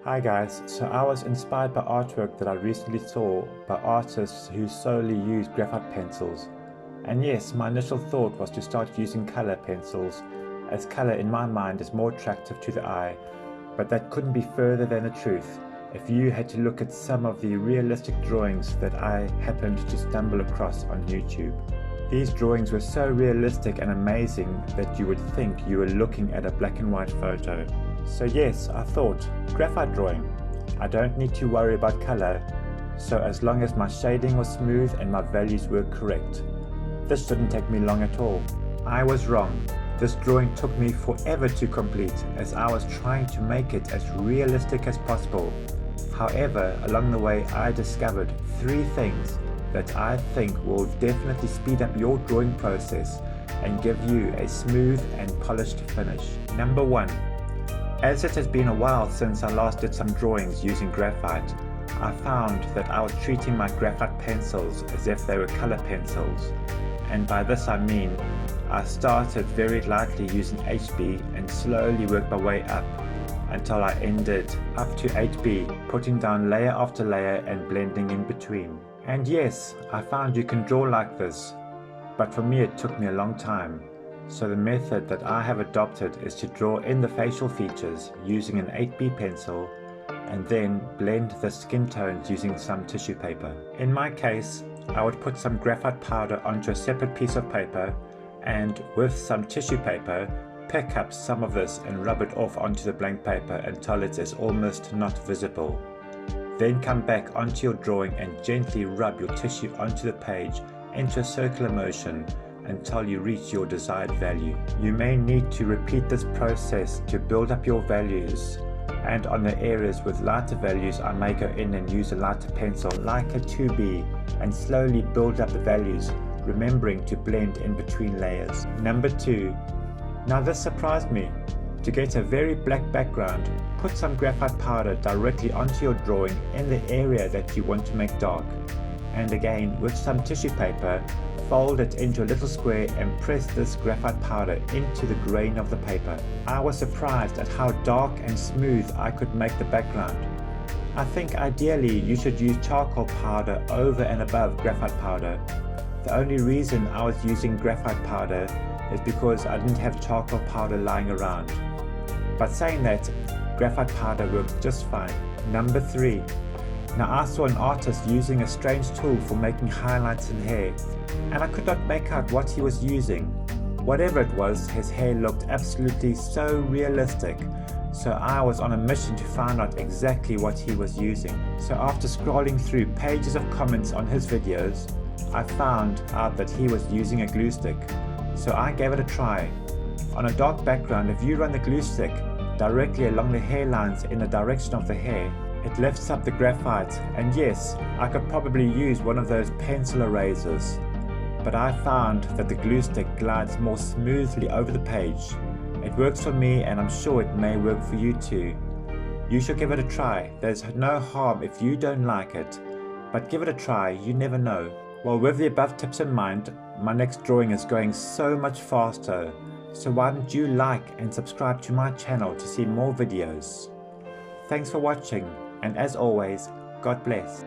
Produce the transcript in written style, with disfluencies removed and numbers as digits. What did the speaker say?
Hi guys, so I was inspired by artwork that I recently saw by artists who solely use graphite pencils. And yes, my initial thought was to start using color pencils, as color in my mind is more attractive to the eye, but that couldn't be further than the truth if you had to look at some of the realistic drawings that I happened to stumble across on YouTube. These drawings were so realistic and amazing that you would think you were looking at a black and white photo. So yes, I thought, graphite drawing. I don't need to worry about color, so as long as my shading was smooth and my values were correct. This shouldn't take me long at all. I was wrong. This drawing took me forever to complete, as I was trying to make it as realistic as possible. However, along the way I discovered 3 things that I think will definitely speed up your drawing process and give you a smooth and polished finish. Number 1. As it has been a while since I last did some drawings using graphite, I found that I was treating my graphite pencils as if they were color pencils. And by this I mean, I started very lightly using HB and slowly worked my way up until I ended up to 8B, putting down layer after layer and blending in between. And yes, I found you can draw like this, but for me it took me a long time. So the method that I have adopted is to draw in the facial features using an 8B pencil and then blend the skin tones using some tissue paper. In my case, I would put some graphite powder onto a separate piece of paper and with some tissue paper pick up some of this and rub it off onto the blank paper until it is almost not visible. Then come back onto your drawing and gently rub your tissue onto the page into a circular motion until you reach your desired value. You may need to repeat this process to build up your values, and on the areas with lighter values I may go in and use a lighter pencil like a 2B and slowly build up the values, remembering to blend in between layers. Number 2. Now this surprised me. To get a very black background, put some graphite powder directly onto your drawing in the area that you want to make dark. And again, with some tissue paper, fold it into a little square and press this graphite powder into the grain of the paper. I was surprised at how dark and smooth I could make the background. I think ideally you should use charcoal powder over and above graphite powder. The only reason I was using graphite powder is because I didn't have charcoal powder lying around. But saying that, graphite powder worked just fine. Number 3. Now I saw an artist using a strange tool for making highlights in hair, and I could not make out what he was using. Whatever it was, his hair looked absolutely so realistic, so I was on a mission to find out exactly what he was using. So after scrolling through pages of comments on his videos, I found out that he was using a glue stick. So I gave it a try. On a dark background, if you run the glue stick directly along the hairlines in the direction of the hair, it lifts up the graphite, and yes, I could probably use one of those pencil erasers, but I found that the glue stick glides more smoothly over the page. It works for me and I'm sure it may work for you too. You should give it a try. There's no harm if you don't like it, but give it a try, you never know. Well, with the above tips in mind, my next drawing is going so much faster, so why don't you like and subscribe to my channel to see more videos. Thanks for watching, and as always, God bless.